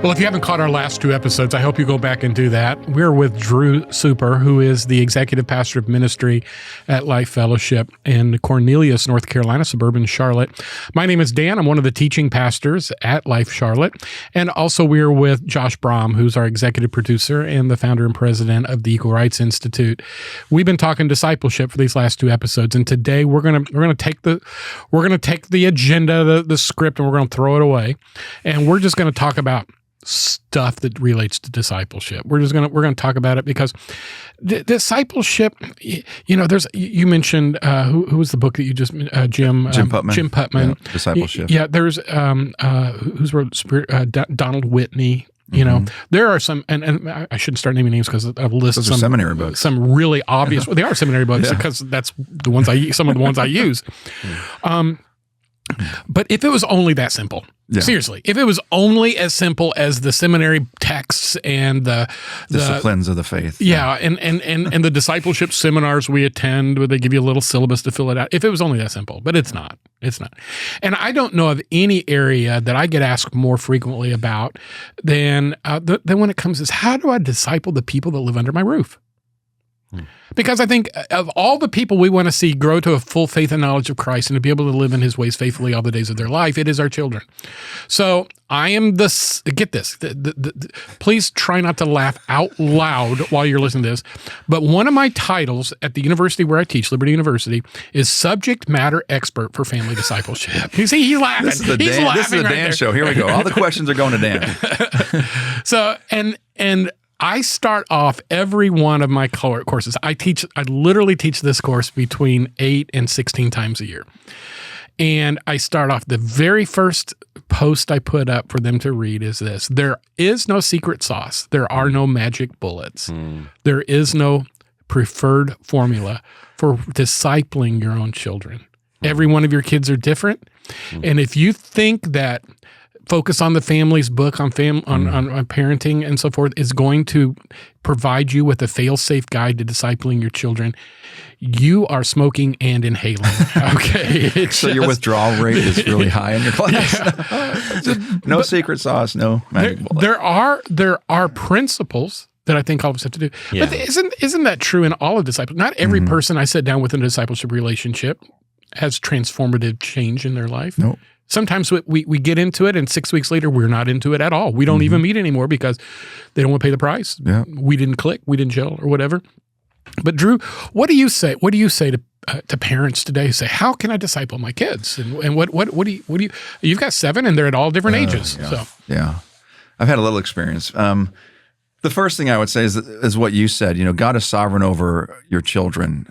Well, if you haven't caught our last two episodes, I hope you go back and do that. We're with Drew Super, who is the executive pastor of ministry at Life Fellowship in Cornelius, North Carolina, suburban Charlotte. My name is Dan. I'm one of the teaching pastors at Life Charlotte. And also we're with Josh Brom, who's our executive producer and the founder and president of the Equal Rights Institute. We've been talking discipleship for these last two episodes, and today we're gonna take the agenda, the script, and we're gonna throw it away, and we're just gonna talk about stuff that relates to discipleship. We're gonna talk about it because discipleship. You mentioned who was the book that you just Jim Putman. Jim Putman. Yeah, discipleship. Yeah, there's who's wrote Donald Whitney. You know, there are some, and I shouldn't start naming names because I've listed some seminary books, some really obvious. Well, they are seminary books because that's the ones some of the ones I use. But if it was only that simple, seriously, if it was only as simple as the seminary texts and the disciplines of the faith, and the discipleship seminars we attend, where they give you a little syllabus to fill it out. If it was only that simple, but it's not. It's not. And I don't know of any area that I get asked more frequently about than when it comes to how do I disciple the people that live under my roof? Because I think of all the people we want to see grow to a full faith and knowledge of Christ and to be able to live in his ways faithfully all the days of their life, it is our children. So I am get this, please try not to laugh out loud while you're listening to this, but one of my titles at the university where I teach, Liberty University, is subject matter expert for family discipleship. You see, he's laughing. This is the Dan show. Here we go. All the questions are going to Dan. So, and I start off every one of my courses. I literally teach this course between 8 and 16 times a year. And I start off, the very first post I put up for them to read is this: there is no secret sauce. There are no magic bullets. There is no preferred formula for discipling your own children. Every one of your kids are different. And if you think that Focus on the Family's book on parenting and so forth is going to provide you with a fail-safe guide to discipling your children, you are smoking and inhaling. Okay. So your withdrawal rate is really high in your class. No secret sauce, no magic bullet. There are principles that I think all of us have to do. Yeah. But isn't that true in all of discipleship? Not every person I sit down with in a discipleship relationship has transformative change in their life. Nope. Sometimes we get into it, and 6 weeks later, we're not into it at all. We don't even meet anymore because they don't want to pay the price. Yeah. We didn't click, we didn't gel, or whatever. But Drew, what do you say? What do you say to parents today who say, "How can I disciple my kids?" And what do you? You've got 7, and they're at all different ages. Yeah, I've had a little experience. The first thing I would say is what you said. You know, God is sovereign over your children.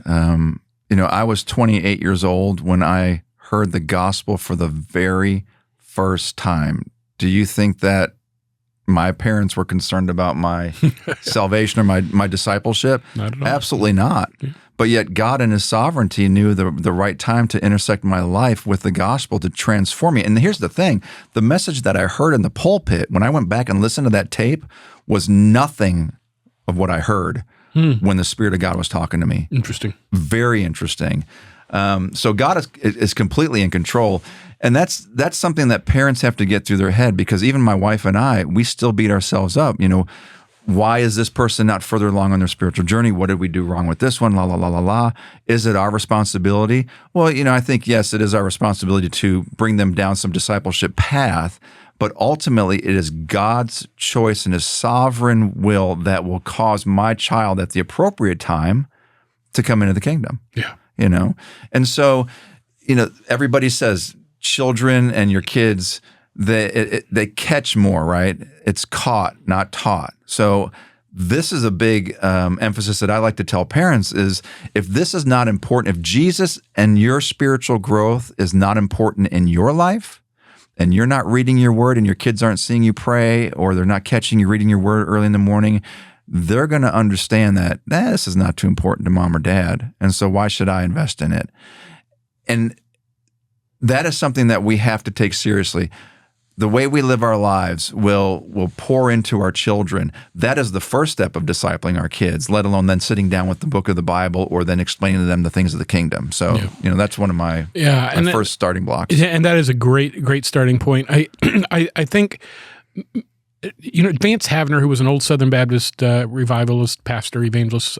I was 28 years old when I heard the gospel for the very first time. Do you think that my parents were concerned about my salvation or my discipleship? Not at all. Absolutely not. Yeah. But yet God in his sovereignty knew the right time to intersect my life with the gospel to transform me. And here's the thing, the message that I heard in the pulpit, when I went back and listened to that tape, was nothing of what I heard when the Spirit of God was talking to me. Interesting. Very interesting. So God is completely in control, and that's something that parents have to get through their head, because even my wife and I, we still beat ourselves up. You know, why is this person not further along on their spiritual journey? What did we do wrong with this one? La, la, la, la, la. Is it our responsibility? Well, I think, yes, it is our responsibility to bring them down some discipleship path, but ultimately it is God's choice and his sovereign will that will cause my child at the appropriate time to come into the kingdom. Yeah. And so, everybody says children and your kids, they catch more, right? It's caught, not taught. So this is a big emphasis that I like to tell parents is, if this is not important, if Jesus and your spiritual growth is not important in your life, and you're not reading your word and your kids aren't seeing you pray, or they're not catching you reading your word early in the morning, they're going to understand that this is not too important to mom or dad, and so why should I invest in it? And that is something that we have to take seriously. The way we live our lives will pour into our children. That is the first step of discipling our kids, let alone then sitting down with the book of the Bible or then explaining to them the things of the kingdom. So, that's one of my first starting blocks. And that is a great starting point. I think Vance Havner, who was an old Southern Baptist revivalist, pastor, evangelist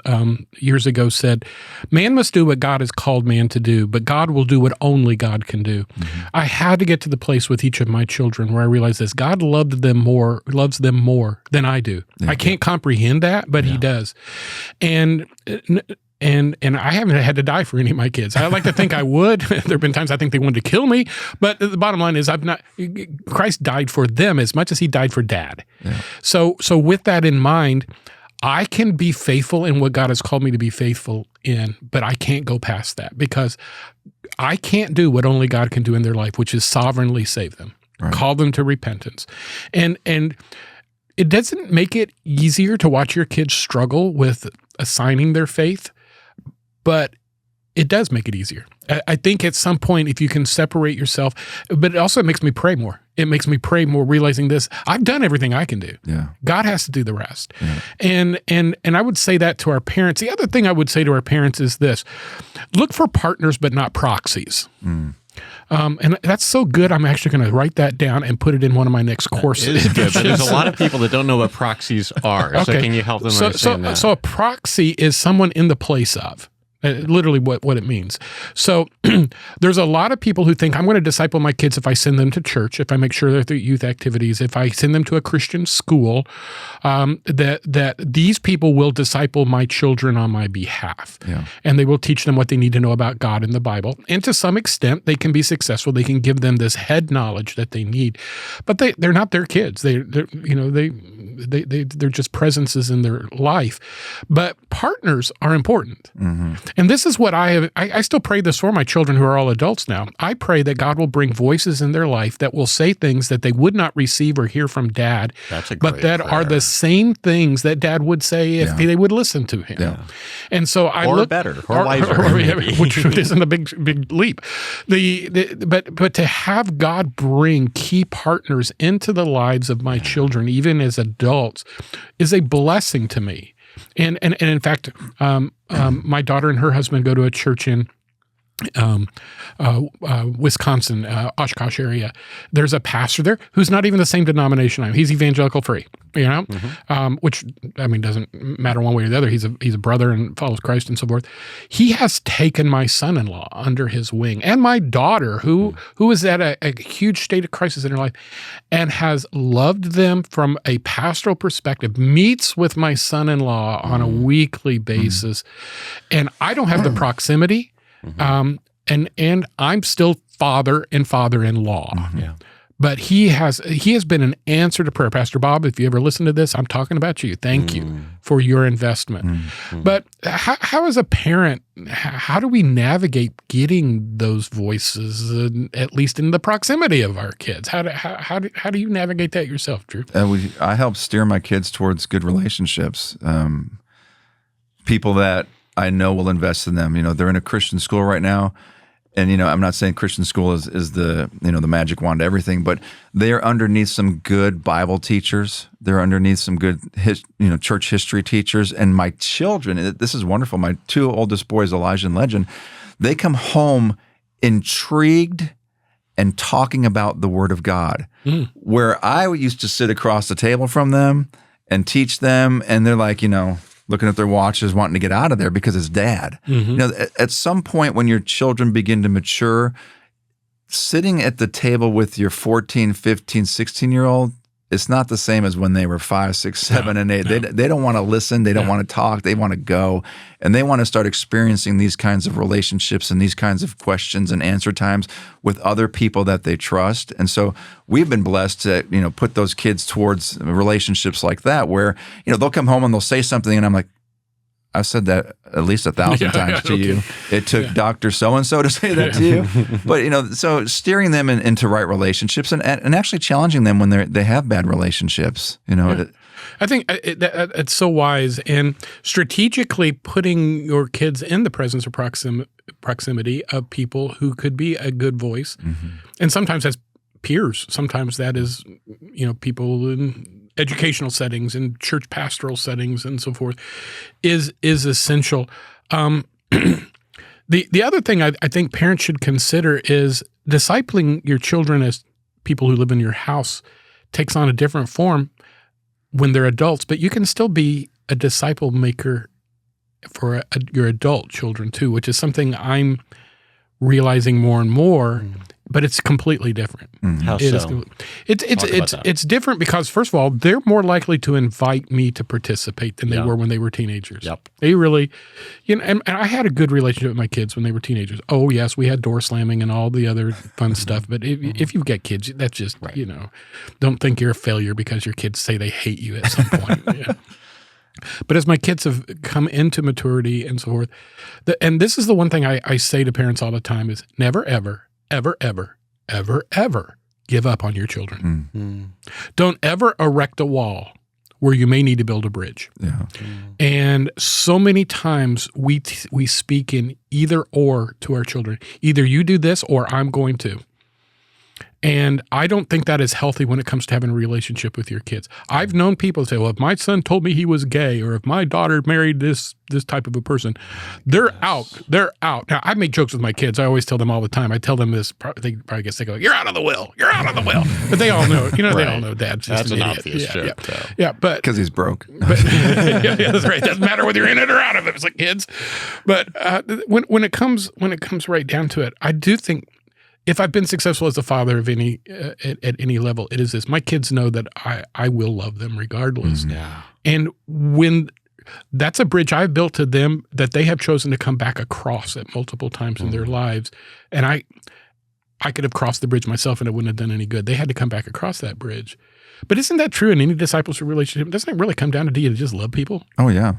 years ago, said, "Man must do what God has called man to do, but God will do what only God can do." Mm-hmm. I had to get to the place with each of my children where I realized this: God loves them more than I do. Yeah. I can't comprehend that, but He does, and I haven't had to die for any of my kids. I like to think I would. There have been times I think they wanted to kill me, but the bottom line is Christ died for them as much as He died for Dad. Yeah. So with that in mind, I can be faithful in what God has called me to be faithful in, but I can't go past that because I can't do what only God can do in their life, which is sovereignly save them, call them to repentance. And it doesn't make it easier to watch your kids struggle with assigning their faith, but it does make it easier. I think at some point, if you can separate yourself, but it also makes me pray more. It makes me pray more, realizing this: I've done everything I can do. Yeah. God has to do the rest. Yeah. And I would say that to our parents. The other thing I would say to our parents is this: look for partners, but not proxies. Mm. And that's so good. I'm actually going to write that down and put it in one of my next courses. It is good, but there's a lot of people that don't know what proxies are. Okay. So can you help them understand that? So a proxy is someone in the place of. Literally what it means. So there's a lot of people who think I'm going to disciple my kids if I send them to church, if I make sure that they're youth activities, if I send them to a Christian school, that these people will disciple my children on my behalf. Yeah. And they will teach them what they need to know about God and the Bible. And to some extent, they can be successful. They can give them this head knowledge that they need. But they're not their kids. They're just presences in their life. But partners are important. Mm-hmm. And this is what I still pray this for my children who are all adults now. I pray that God will bring voices in their life that will say things that they would not receive or hear from Dad, but that are the same things that Dad would say if they would listen to him. Yeah. And so I look better, or wiser, which isn't a big leap. But to have God bring key partners into the lives of my children, even as adults, is a blessing to me. And in fact, my daughter and her husband go to a church in Wisconsin, Oshkosh area. There's a pastor there who's not even the same denomination I am. He's evangelical free, which doesn't matter one way or the other. He's a brother and follows Christ and so forth. He has taken my son-in-law under his wing and my daughter, who is at a huge state of crisis in her life, and has loved them from a pastoral perspective. Meets with my son-in-law on a weekly basis, and I don't have the proximity. And I'm still father and father-in-law. Mm-hmm. Yeah. But he has been an answer to prayer. Pastor Bob, if you ever listen to this, I'm talking about you. Thank you for your investment. Mm-hmm. But how as a parent, how do we navigate getting those voices, at least in the proximity of our kids? How do you navigate that yourself, Drew? I help steer my kids towards good relationships. People that I know will invest in them. They're in a Christian school right now, and I'm not saying Christian school is the the magic wand to everything, but they are underneath some good Bible teachers. They're underneath some good church history teachers. And my children, this is wonderful. My two oldest boys, Elijah and Legend, they come home intrigued and talking about the Word of God. Where I used to sit across the table from them and teach them, and they're like, looking at their watches, wanting to get out of there because it's Dad. Mm-hmm. At some point when your children begin to mature, sitting at the table with your 14, 15, 16-year-old, it's not the same as when they were 5, 6, 7, and 8. No. They don't want to listen. They don't want to talk. They want to go. And they want to start experiencing these kinds of relationships and these kinds of questions and answer times with other people that they trust. And so we've been blessed to, put those kids towards relationships like that where, they'll come home and they'll say something and I'm like, I've said that at least 1,000 times to you. It took Dr. So-and-so to say that to you. But, so steering them into right relationships and actually challenging them when they have bad relationships, I think it's so wise. And strategically putting your kids in the presence or proximity of people who could be a good voice. Mm-hmm. And sometimes that's peers. Sometimes that is, people in educational settings and church pastoral settings and so forth is essential. The other thing I think parents should consider is discipling your children as people who live in your house takes on a different form when they're adults, but you can still be a disciple maker for your adult children too, which is something I'm realizing more and more, but it's completely different. How so? It's different because, first of all, they're more likely to invite me to participate than they were when they were teenagers. Yep. They really, and I had a good relationship with my kids when they were teenagers. Oh yes, we had door slamming and all the other fun stuff. But if you get kids, that's just don't think you're a failure because your kids say they hate you at some point. But as my kids have come into maturity and so forth, and this is the one thing I say to parents all the time is never, ever, ever, ever, ever, ever give up on your children. Don't ever erect a wall where you may need to build a bridge. Yeah. And so many times we speak in either or to our children. Either you do this or I'm going to. And I don't think that is healthy when it comes to having a relationship with your kids. I've known people say, well, if my son told me he was gay, or if my daughter married this type of a person, they're out. They're out. Now, I make jokes with my kids. I always tell them all the time. I tell them this. They probably get sick of it. You're out of the will. You're out of the will. But they all know. They all know Dad's just an idiot. Obvious joke. Yeah, but Because he's broke. But, yeah, that's right. Doesn't matter whether you're in it or out of it. It's like kids. But when it comes right down to it, I do think, if I've been successful as a father of any at any level, it is this. My kids know that I will love them regardless. Yeah. And when that's a bridge I've built to them that they have chosen to come back across at multiple times in their lives. And I could have crossed the bridge myself and it wouldn't have done any good. They had to come back across that bridge. But isn't that true in any discipleship relationship? Doesn't it really come down to you to just love people? Oh, yeah.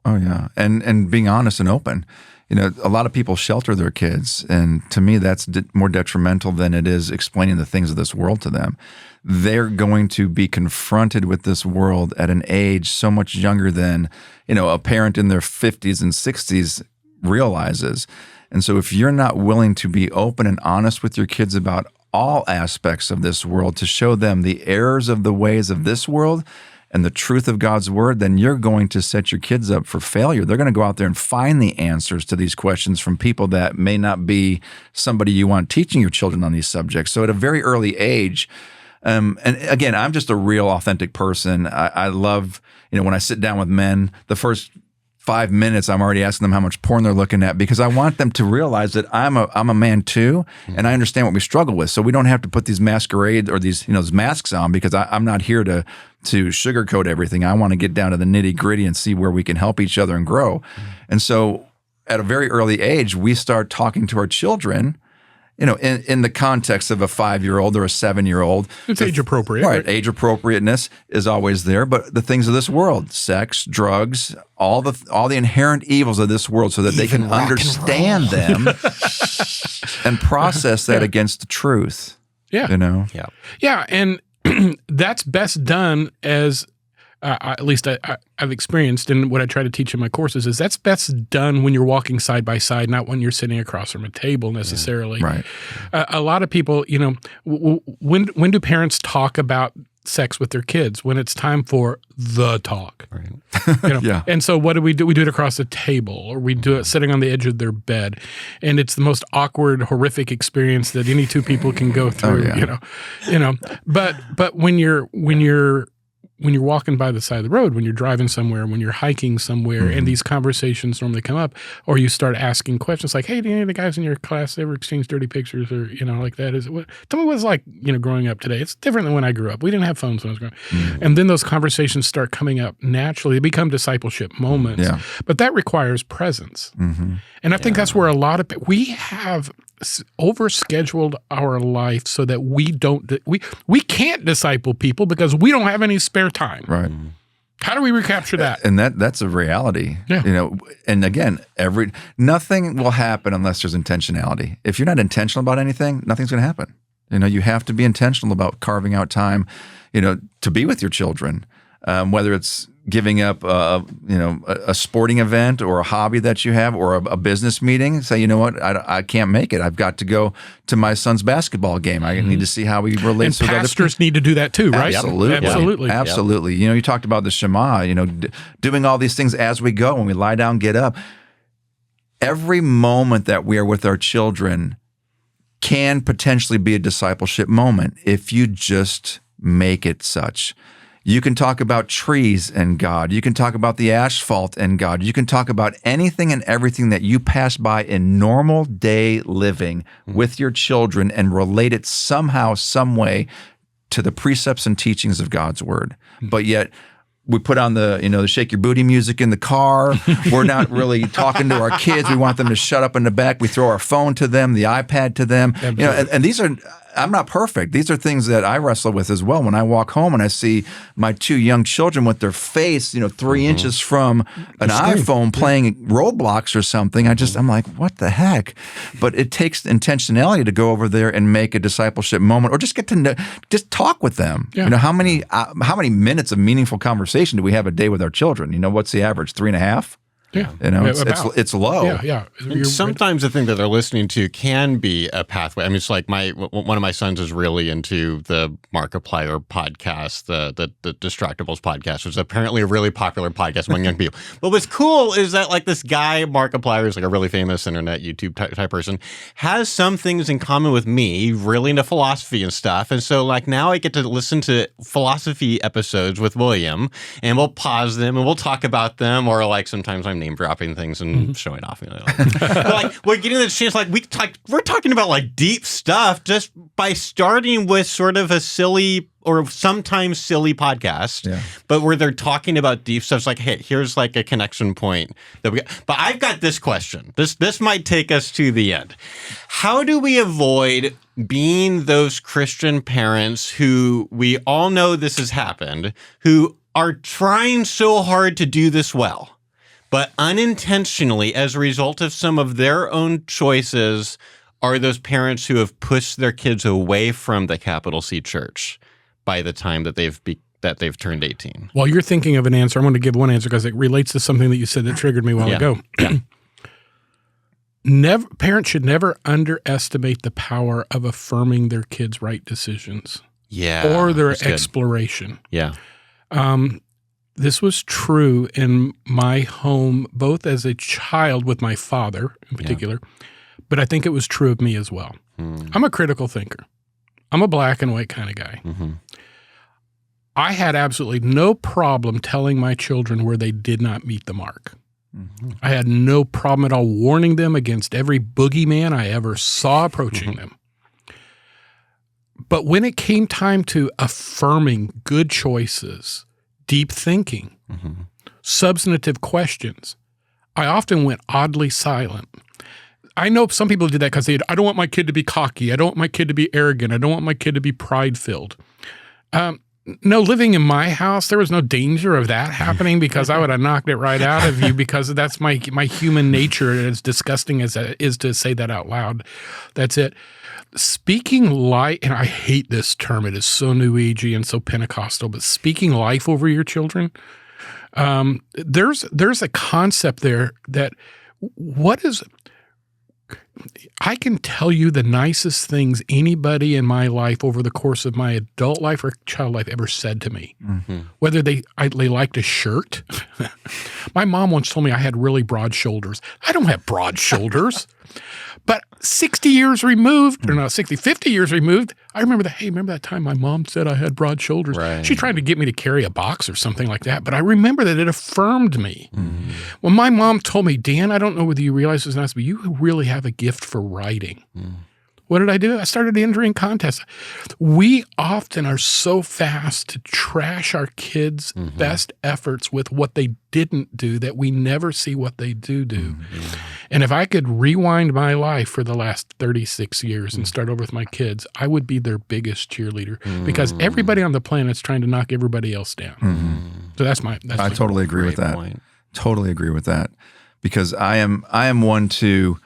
And being honest and open. A lot of people shelter their kids, and to me, that's more detrimental than it is explaining the things of this world to them. They're going to be confronted with this world at an age so much younger than, a parent in their 50s and 60s realizes. And so if you're not willing to be open and honest with your kids about all aspects of this world, to show them the errors of the ways of this world and the truth of God's word, then you're going to set your kids up for failure. They're going to go out there and find the answers to these questions from people that may not be somebody you want teaching your children on these subjects. So at a very early age, and again, I'm just a real authentic person. I love, when I sit down with men, the first 5 minutes, I'm already asking them how much porn they're looking at, because I want them to realize that I'm a man too, and I understand what we struggle with. So we don't have to put these masquerade or these masks on, because I'm not here to sugarcoat everything. I want to get down to the nitty gritty and see where we can help each other and grow. And so at a very early age, we start talking to our children, in the context of a 5-year-old or a 7-year-old. It's age appropriate. Right. Age appropriateness is always there, but the things of this world, sex, drugs, all the inherent evils of this world, so that they can understand them and process that against the truth. Yeah. Yeah. And that's best done as, at least I've experienced, and what I try to teach in my courses is that's best done when you're walking side by side, not when you're sitting across from a table necessarily. Right. A lot of people, when do parents talk about sex with their kids? When it's time for the talk. Right. Yeah. And so what do? We do it across the table, or we do it sitting on the edge of their bed. And it's the most awkward, horrific experience that any two people can go through, But when you're walking by the side of the road, when you're driving somewhere, when you're hiking somewhere, and these conversations normally come up, or you start asking questions like, hey, do any of the guys in your class ever exchange dirty pictures, or, like that? Tell me what it's like, growing up today. It's different than when I grew up. We didn't have phones when I was growing up. And then those conversations start coming up naturally. They become discipleship moments. Yeah. But that requires presence. And I think that's where a lot of we have overscheduled our life so that we can't disciple people because we don't have any spare time. Right. How do we recapture that? And that's a reality. Yeah. And again, nothing will happen unless there's intentionality. If you're not intentional about anything, nothing's going to happen. You have to be intentional about carving out time, to be with your children, whether it's giving up, a sporting event or a hobby that you have, or a business meeting. Say, you know what, I can't make it. I've got to go to my son's basketball game. I need to see how he relates with other people. And pastors need to do that too, right? Absolutely. Absolutely. Yep. You talked about the Shema, doing all these things as we go, when we lie down, get up. Every moment that we are with our children can potentially be a discipleship moment if you just make it such. You can talk about trees and God. You can talk about the asphalt and God. You can talk about anything and everything that you pass by in normal day living with your children and relate it somehow, some way to the precepts and teachings of God's word. But yet we put on the shake your booty music in the car. We're not really talking to our kids. We want them to shut up in the back. We throw our phone to them, the iPad to them. And these are, I'm not perfect. These are things that I wrestle with as well. When I walk home and I see my 2 young children with their face, 3 inches from an iPhone playing Roblox or something, I'm like, what the heck? But it takes intentionality to go over there and make a discipleship moment, or just get to know, just talk with them. Yeah. How many minutes of meaningful conversation do we have a day with our children? What's the average? 3.5? Yeah. It's low. Yeah. And sometimes the thing that they're listening to can be a pathway. I mean, it's like one of my sons is really into the Markiplier podcast, the Distractables podcast, which is apparently a really popular podcast among young people. But what's cool is that like this guy, Markiplier, is like a really famous internet YouTube type person, has some things in common with me, really into philosophy and stuff. And so like now I get to listen to philosophy episodes with William, and we'll pause them and we'll talk about them, or like sometimes I'm name dropping things and showing off. But like we're getting the chance, like we're talking about like deep stuff just by starting with sort of a silly or sometimes silly podcast, but where they're talking about deep stuff. It's like, hey, here's like a connection point that we got. But I've got this question. This might take us to the end. How do we avoid being those Christian parents who we all know this has happened, who are trying so hard to do this well, but unintentionally, as a result of some of their own choices, are those parents who have pushed their kids away from the capital C church by the time that they've turned 18? While you're thinking of an answer, I'm going to give one answer because it relates to something that you said that triggered me a while ago. Parents should never underestimate the power of affirming their kids' right decisions. Or their exploration. This was true in my home, both as a child with my father in particular, but I think it was true of me as well. I'm a critical thinker. I'm a black and white kind of guy. I had absolutely no problem telling my children where they did not meet the mark. I had no problem at all warning them against every boogeyman I ever saw approaching them. But when it came time to affirming good choices, deep thinking, substantive questions, I often went oddly silent. I know some people did that because I don't want my kid to be cocky. I don't want my kid to be arrogant. I don't want my kid to be pride-filled. No, living in my house, there was no danger of that happening because I would have knocked it right out of you because that's my human nature, as disgusting as it is to say that out loud. That's it. Speaking life, and I hate this term, it is so New Agey and so Pentecostal, but speaking life over your children, there's a concept there that I can tell you the nicest things anybody in my life over the course of my adult life or child life ever said to me. Whether they liked a shirt. My mom once told me I had really broad shoulders. I don't have broad shoulders. But 60 years removed, or not 60, 50 years removed, I remember that, hey, remember that time my mom said I had broad shoulders? Right. She tried to get me to carry a box or something like that, but I remember that it affirmed me. When my mom told me, Dan, I don't know whether you realize this or not, but you really have a gift for writing. What did I do? I started entering contests. We often are so fast to trash our kids' best efforts with what they didn't do that we never see what they do. And if I could rewind my life for the last 36 years and start over with my kids, I would be their biggest cheerleader because everybody on the planet is trying to knock everybody else down. So that's my I totally agree with that. Point. Totally agree with that because I am one to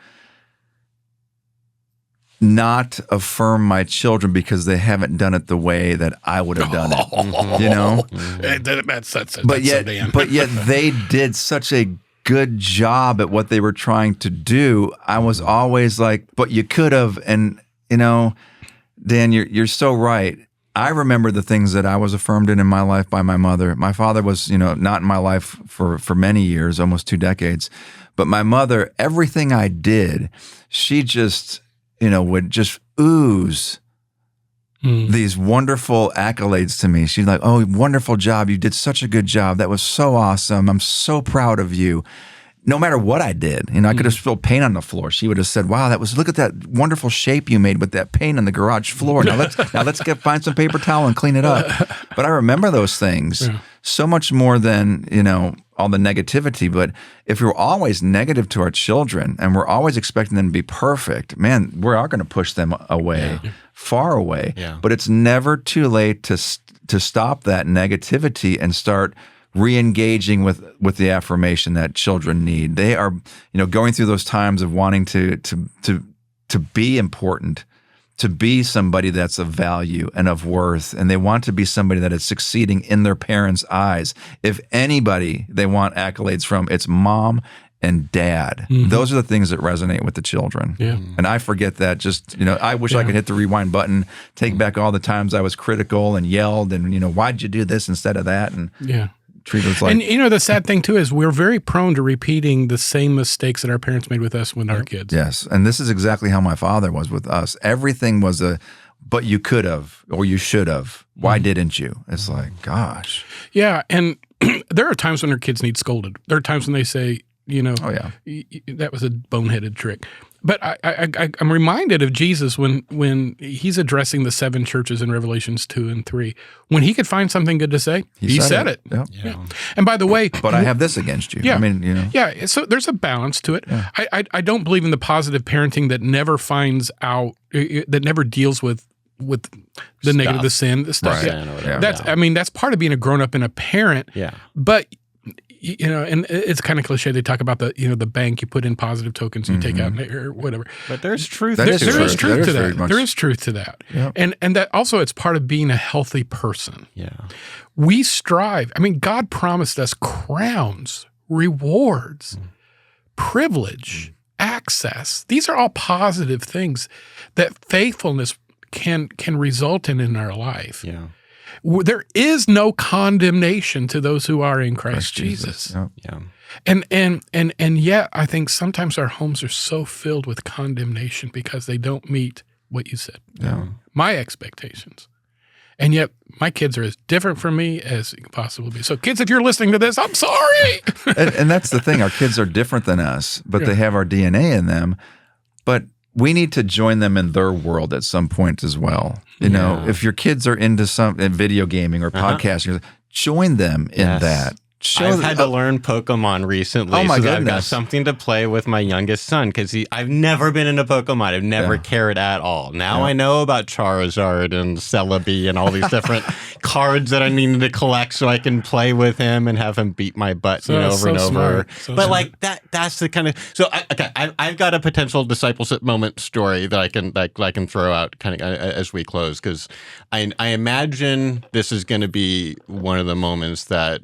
not affirm my children because they haven't done it the way that I would have done it. You know? But yet they did such a good job at what they were trying to do. I was always like, but you could have. And, Dan, you're so right. I remember the things that I was affirmed in my life by my mother. My father was, not in my life for many years, almost 2 decades. But my mother, everything I did, she just would just ooze these wonderful accolades to me. She's like, "Oh, wonderful job. You did such a good job. That was so awesome. I'm so proud of you." No matter what I did, I could have spilled paint on the floor. She would have said, "Wow, look at that wonderful shape you made with that paint on the garage floor. Now let's find some paper towel and clean it up." But I remember those things so much more than, all the negativity. But if we're always negative to our children and we're always expecting them to be perfect, man, we are going to push them away, far away. Yeah. But it's never too late to stop that negativity and start re-engaging with the affirmation that children need. They are, going through those times of wanting to be important, to be somebody that's of value and of worth, and they want to be somebody that is succeeding in their parents' eyes. If anybody they want accolades from, it's mom and dad. Those are the things that resonate with the children. Yeah. And I forget that. Just, I wish I could hit the rewind button, take back all the times I was critical and yelled and, why'd you do this instead of that? And treat us like. And the sad thing too is we're very prone to repeating the same mistakes that our parents made with us when our kids. Yes. And this is exactly how my father was with us. Everything was but you could have, or you should have. Why didn't you? It's like, gosh. Yeah. And there are times when our kids need scolded. There are times when they say, oh yeah, that was a boneheaded trick. But I'm reminded of Jesus when he's addressing the 7 churches in Revelations 2 and 3. When he could find something good to say, he said it. Yep. Yeah. And by the way, but I have this against you. Yeah. I mean, Yeah. So there's a balance to it. Yeah. I don't believe in the positive parenting that never finds out, that never deals with the negative, the sin, the stuff. Right. Yeah. That's part of being a grown up and a parent. Yeah. But and it's kind of cliche. They talk about the bank. You put in positive tokens, you take out or whatever. But there's truth. There is truth to that. Much. There is truth to that. Yep. And that also it's part of being a healthy person. Yeah. We strive. God promised us crowns, rewards, privilege, access. These are all positive things that faithfulness can result in our life. Yeah. There is no condemnation to those who are in Christ Jesus. Yep. Yeah. And yet I think sometimes our homes are so filled with condemnation because they don't meet what you said. Yeah. My expectations. And yet my kids are as different from me as it can possibly be. So kids, if you're listening to this, I'm sorry. and that's the thing. Our kids are different than us, but they have our DNA in them. But we need to join them in their world at some point as well. If your kids are into some video gaming or podcasting, join them in that. I've had to learn Pokemon recently. Oh my goodness. I've got something to play with my youngest son because I've never been into Pokemon. I've never cared at all. Now I know about Charizard and Celebi and all these different cards that I need to collect so I can play with him and have him beat my butt over and over. But that's the kind of I've got a potential discipleship moment story that I can throw out kind of as we close because I imagine this is going to be one of the moments that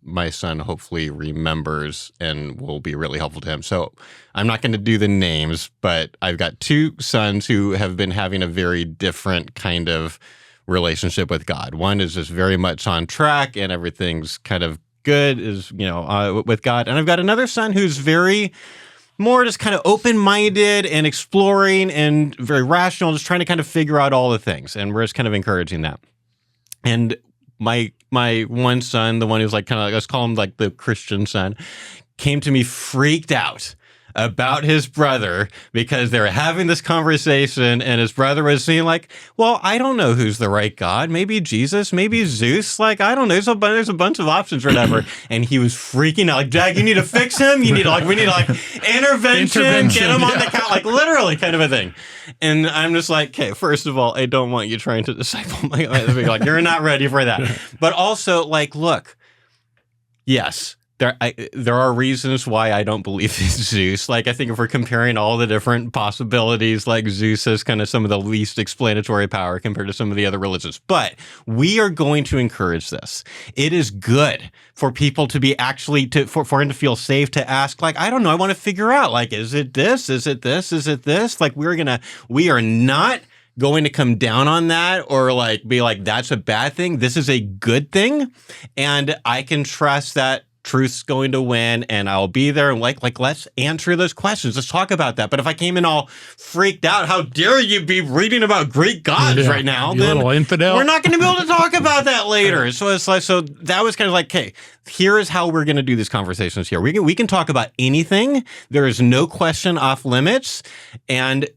my son hopefully remembers and will be really helpful to him. So I'm not going to do the names, but I've got 2 sons who have been having a very different kind of relationship with God. One is just very much on track and everything's kind of good with God. And I've got another son who's very more just kind of open-minded and exploring and very rational, just trying to kind of figure out all the things. And we're just kind of encouraging that. And my one son, the one who's let's call him the Christian son, came to me freaked out about his brother because they were having this conversation and his brother was saying well, I don't know who's the right God. Maybe Jesus, maybe Zeus. I don't know. There's a bunch of options or whatever. And he was freaking out. Dad, you need to fix him. You need we need intervention, get him on the couch, literally kind of a thing. And I'm just okay, first of all, I don't want you trying to disciple my you're not ready for that. But also look, yes, there are reasons why I don't believe in Zeus. I think if we're comparing all the different possibilities, Zeus has kind of some of the least explanatory power compared to some of the other religions. But we are going to encourage this. It is good for people to be for him to feel safe to ask, I don't know, I want to figure out, is it this? Is it this? Is it this? We are not going to come down on that or be that's a bad thing. This is a good thing. And I can trust that truth's going to win, and I'll be there. And like, let's answer those questions. Let's talk about that. But if I came in all freaked out, how dare you be reading about Greek gods right now? You then little infidel. we're not going to be able to talk about that later. So it's like, so that was kind of like, okay, here is how we're going to do these conversations here. We can talk about anything. There is no question off limits, and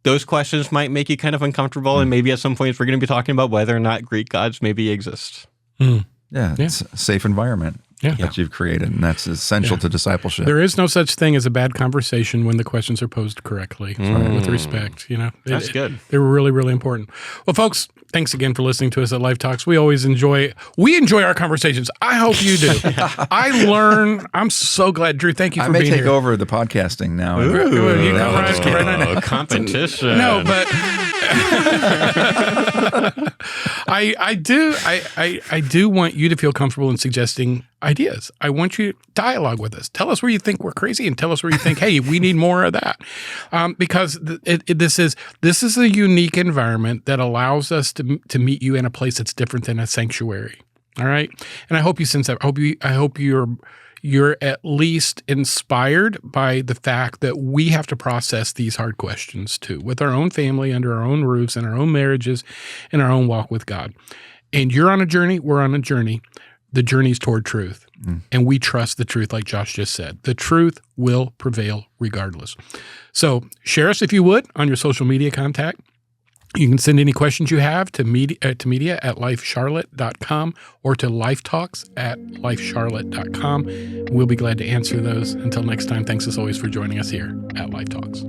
those questions might make you kind of uncomfortable. And maybe at some points we're going to be talking about whether or not Greek gods maybe exist. Yeah, it's a safe environment that you've created, and that's essential to discipleship. There is no such thing as a bad conversation when the questions are posed correctly, with respect. That's good. They were really, really important. Well, folks, thanks again for listening to us at Life Talks. We always enjoy our conversations. I hope you do. I learn. I'm so glad, Drew. Thank you for being here. I may take over the podcasting now. Ooh, you come right on. Competition. No, but I do want you to feel comfortable in suggesting ideas. I want you to dialogue with us. Tell us where you think we're crazy, and tell us where you think, hey, we need more of that. Because this is a unique environment that allows us to meet you in a place that's different than a sanctuary. All right, and I hope you sense that. I hope you're at least inspired by the fact that we have to process these hard questions too, with our own family, under our own roofs, in our own marriages, in our own walk with God. And you're on a journey. We're on a journey. The journey's toward truth. And we trust the truth, like Josh just said. The truth will prevail regardless. So share us, if you would, on your social media contact. You can send any questions you have to media at lifecharlotte.com or to lifetalks@lifecharlotte.com. We'll be glad to answer those. Until next time, thanks as always for joining us here at Life Talks.